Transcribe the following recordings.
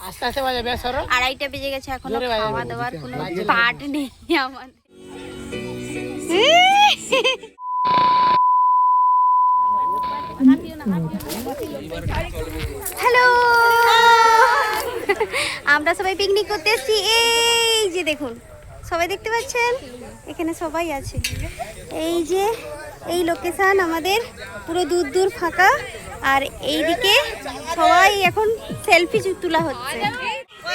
আস্তে আস্তে বাজাবে সরো। 2:30 বেজে গেছে, এখনো খাওয়া দাওয়ার কোনো পাট নেই আমাদের। হ্যালো, আমরা সবাই পিকনিক করতে এসেছি। এই যে দেখুন, সবাই দেখতে পাচ্ছেন, এখানে সবাই আছে। এই যে এই লোকেশন আমাদের পুরো দূর দূর ফাঁকা, আর এইদিকে সবাই এখন সেলফি তোলা হচ্ছে।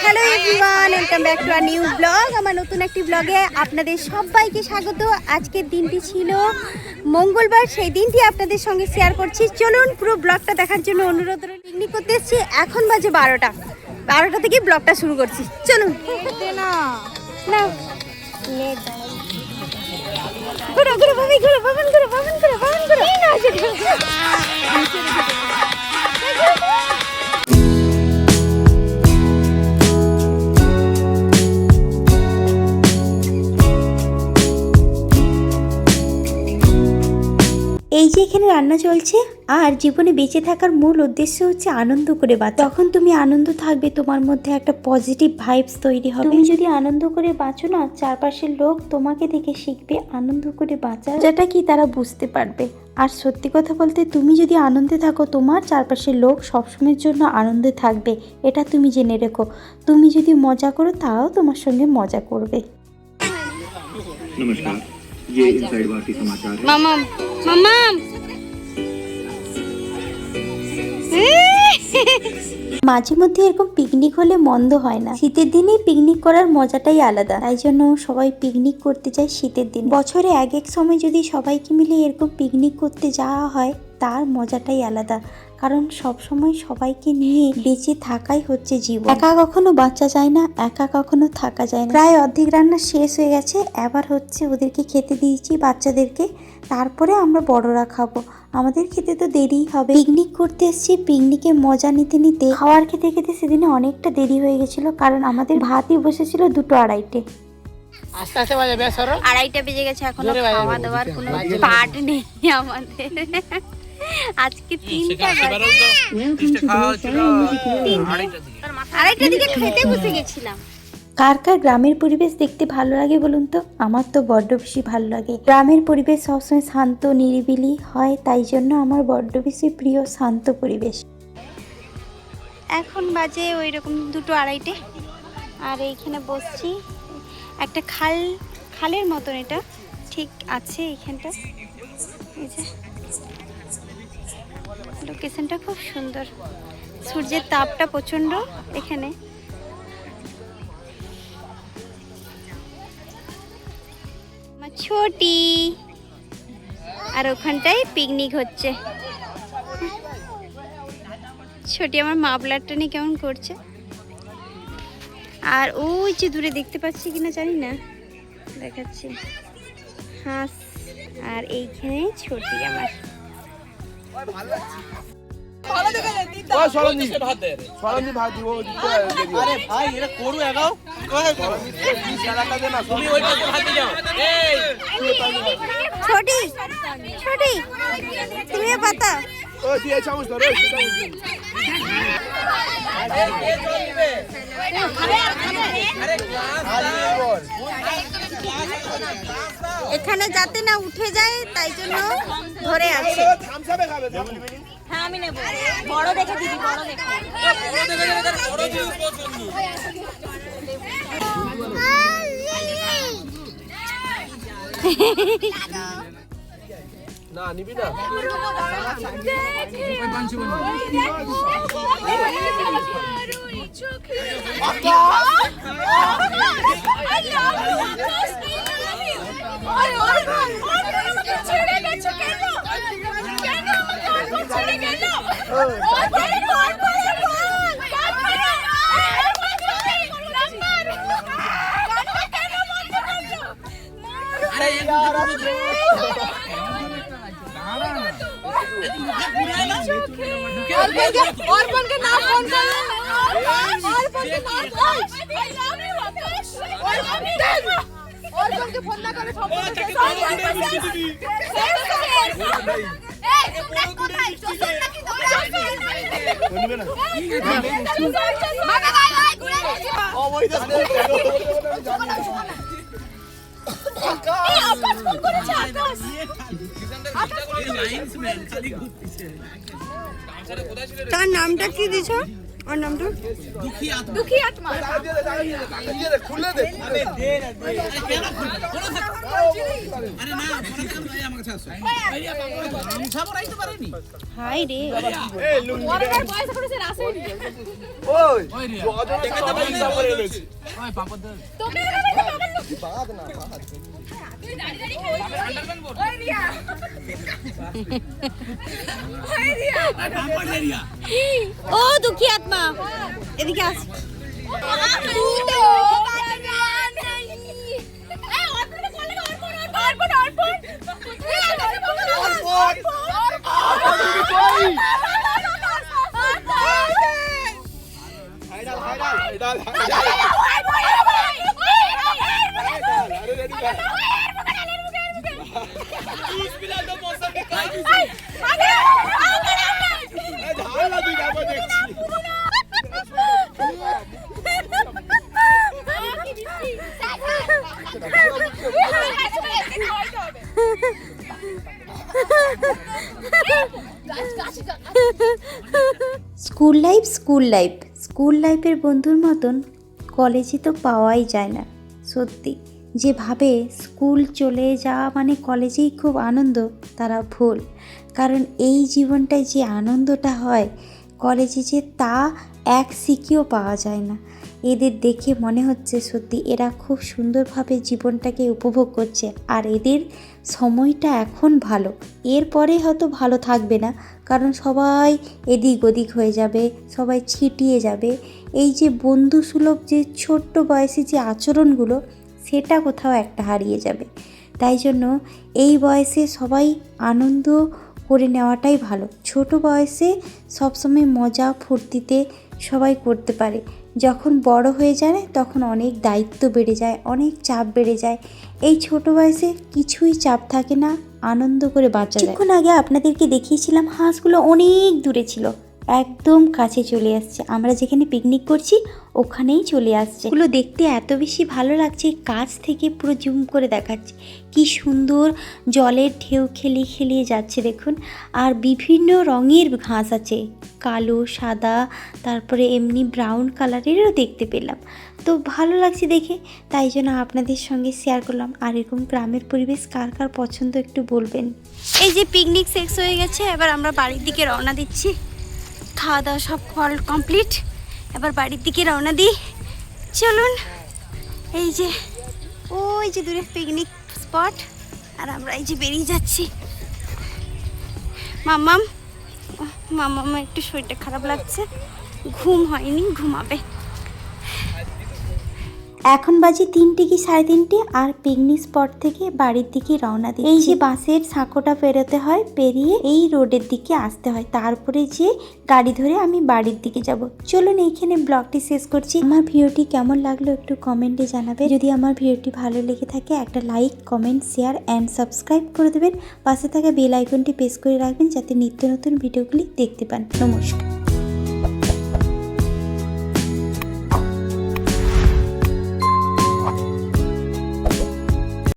Hello everyone, welcome back to a new blog. আমার নতুন একটি ব্লগে আপনাদের সবাইকে স্বাগত। আজকের দিনটি ছিল মঙ্গলবার, সেই দিনটি আপনাদের সঙ্গে শেয়ার করছি। চলুন পুরো ব্লগটা দেখার জন্য অনুরোধ রইল। পিকনিক করতে এসেছি, এখন বাজে 12টা থেকে ব্লগটা শুরু করছি। চলুন না না ঘুরো ঘুরো ভাবি, ঘুরো বাবান, ঘুরো বাবান, ঘুরো বাবান, ঘুরো এই না যেটা এই যে এখানে রান্না চলছে। আর জীবনে বেঁচে থাকার মূল উদ্দেশ্য হচ্ছে আনন্দ করে বাঁচা। যখন তুমি আনন্দ থাকবে, তোমার মধ্যে একটা পজিটিভ ভাইবস তৈরি হবে। তুমি যদি আনন্দ করে বাঁচো না, চারপাশের লোক তোমাকে দেখে শিখবে আনন্দ করে বাঁচা যেটা কি তারা বুঝতে পারবে। আর সত্যি কথা বলতে, তুমি যদি আনন্দে থাকো, তোমার চারপাশের লোক সবসময়ের জন্য আনন্দে থাকবে, এটা তুমি জেনে রেখো। তুমি যদি মজা করো, তারাও তোমার সঙ্গে মজা করবে। नमस्कार, ये इनसाइड भारतीय समाचार है। মামাম মামাম মাঝে মধ্যে এরকম পিকনিক হলে মন্দ হয় না। শীতের দিনে পিকনিক করার মজাটাই আলাদা, তাই জন্য সবাই পিকনিক করতে যায় শীতের দিন। বছরে এক এক সময় যদি সবাইকে মিলে এরকম পিকনিক করতে যাওয়া হয়, তার মজাটাই আলাদা। কারণ সব সময় সবাইকে নিয়ে বেঁচে থাকাই হচ্ছে জীবন। একা কখনো বাঁচা যায় না, একা কখনো থাকা যায় না। প্রায় অর্ধেক রান্না শেষ হয়ে গেছে, এবার হচ্ছে ওদেরকে খেতে দিয়েছি বাচ্চাদেরকে, তারপরে আমরা বড়রা খাবো। আমাদের খেতে তো দেরিই হবে। পিকনিক করতে এসেছি, পিকনিকে মজা নিতে নিতে খাওয়ার খেতে খেতে সেদিনে অনেকটা দেরি হয়ে গেছিল, কারণ আমাদের ভাতই বসেছিল 2:30-2:30। আস্তে আস্তে বাজাবে সরো। 2:30 বেজে গেছে, এখনো খাওয়া দাওয়ার কোনো পাট নেই আমাদের। আজকে 2:30 দিকে খেতে বসে গেছিলাম। কার কার গ্রামের পরিবেশ দেখতে ভালো লাগে বলুন তো? আমার তো বড্ড বেশি ভালো লাগে। গ্রামের পরিবেশ সবসময় শান্ত নিরিবিলি হয়, তাই জন্য আমার বড্ড বেশি প্রিয় শান্ত পরিবেশ। এখন বাজে ওই রকম 2:30, আর এইখানে বসছি। একটা খালের মতন এটা ঠিক আছে এইখানটা। এই যে লোকেশনটা খুব সুন্দর, সূর্যের তাপটা প্রচন্ড এখানে। আমার ছোটি, আর ওখানটায় পিকনিক হচ্ছে। ছোটি আমার মাফলারটা নিয়ে কেমন করছে। আর ওই যে দূরে দেখতে পাচ্ছি কিনা জানি না, দেখাচ্ছি হাঁস। আর এইখানে ছোটি আমার। ছোটি ছোটি তুমিও পাতা। এখানে যাতে না উঠে যায়, তাই জন্য ধরে আছে। হ্যাঁ আমি নেব, বড় দেখে দিবি, বড় দেখে। না নিবি না। अर्पण के नाम फोन कर, अर्पण के नाम অর্জুনকে ফোন না করে সম্পর্ক শেষ হয়ে যাবে। এই তোমরা কোথায় চোসন নাকি তোমরা বলবে না মাগা গায় গায় ঘুরে গেছি অবৈধ এই আকাশ ফোন করেছে আকাশ তার নামটা কি দিছো? ওর নামটা দুঃখী আত্মা খুলে দে হাই রে ওর বয়স করেছে রাসেনি ওই তোমরা বাদ না তুই দাঁড়ি দাঁড়ি ওই রিয়া ওই রিয়া ও দুঃখী আত্মা এদিকে আস। স্কুল লাইফের বন্ধুর মতন কলেজে তো পাওয়াই যায় না। সত্যি যেভাবে স্কুল চলে যাওয়া মানে কলেজেই খুব আনন্দ, তারা ভুল। কারণ এই জীবনটায় যে আনন্দটা হয় কলেজে, যে তা এক সিকিও পাওয়া যায় না। এদের দেখে মনে হচ্ছে সত্যি এরা খুব সুন্দরভাবে জীবনটাকে উপভোগ করছে, আর এদের সময়টা এখন ভালো। এরপরে হয়তো ভালো থাকবে না, কারণ সবাই এদিক ওদিক হয়ে যাবে, সবাই ছিটিয়ে যাবে। এই যে বন্ধুসুলভ যে ছোট্ট বয়সে যে আচরণগুলো, সেটা কোথাও একটা হারিয়ে যাবে। তাই জন্য এই বয়সে সবাই আনন্দ করে নেওয়াটাই ভালো। ছোট বয়সে সবসময় মজা ফুর্তিতে সবাই করতে পারে। যখন বড় হয়ে যায় তখন অনেক দায়িত্ব বেড়ে যায়, অনেক চাপ বেড়ে যায়। এই ছোট বয়সে কিছুই চাপ থাকে না, আনন্দ করে বাঁচা যায়। কিছুক্ষণ আগে আপনাদেরকে দেখিয়েছিলাম হাঁসগুলো অনেক দূরে ছিল, একদম কাছে চলে আসছে। আমরা যেখানে পিকনিক করছি ওখানেই চলে আসছে। এগুলো দেখতে এত বেশি ভালো লাগছে, কাছ থেকে পুরো জুম করে দেখাচ্ছে কি সুন্দর জলের ঢেউ খেলিয়ে যাচ্ছে দেখুন। আর বিভিন্ন রঙের ঘাস আছে, কালো, সাদা, তারপরে এমনি ব্রাউন কালারেরও দেখতে পেলাম। তো ভালো লাগছে দেখে, তাই জন্য আপনাদের সঙ্গে শেয়ার করলাম। আর এরকম গ্রামের পরিবেশ কার কার পছন্দ একটু বলবেন। এই যে পিকনিক শেষ হয়ে গেছে, এবার আমরা বাড়ির দিকে রওনা দিচ্ছি। খাওয়া দাওয়া সব কমপ্লিট, এবার বাড়ির দিকে রওনা দিই। চলুন, এই যে ওই যে দূরে পিকনিক স্পট, আর আমরা এই যে বেরিয়ে যাচ্ছি। মাম্মাম একটু শরীরটা খারাপ লাগছে, ঘুম হয়নি, ঘুমাবে। এখন বাজে 3টে কি 3:30, আর পিকনিক স্পট থেকে বাড়ির দিকে রওনা দিই। এই যে বাসের সাঁকোটা পেরোতে হয়, পেরিয়ে এই রোডের দিকে আসতে হয়, তারপরে যে গাড়ি ধরে আমি বাড়ির দিকে যাব। চলুন এইখানে ব্লগটি শেষ করছি। আমার ভিডিওটি কেমন লাগলো একটু কমেন্টে জানাবে। যদি আমার ভিডিওটি ভালো লেগে থাকে একটা like, comment, share and subscribe করে দেবেন। পাশে থাকা বেল আইকনটি প্রেস করে রাখবেন যাতে নিত্য নতুন ভিডিওগুলি দেখতে পান। নমস্কার।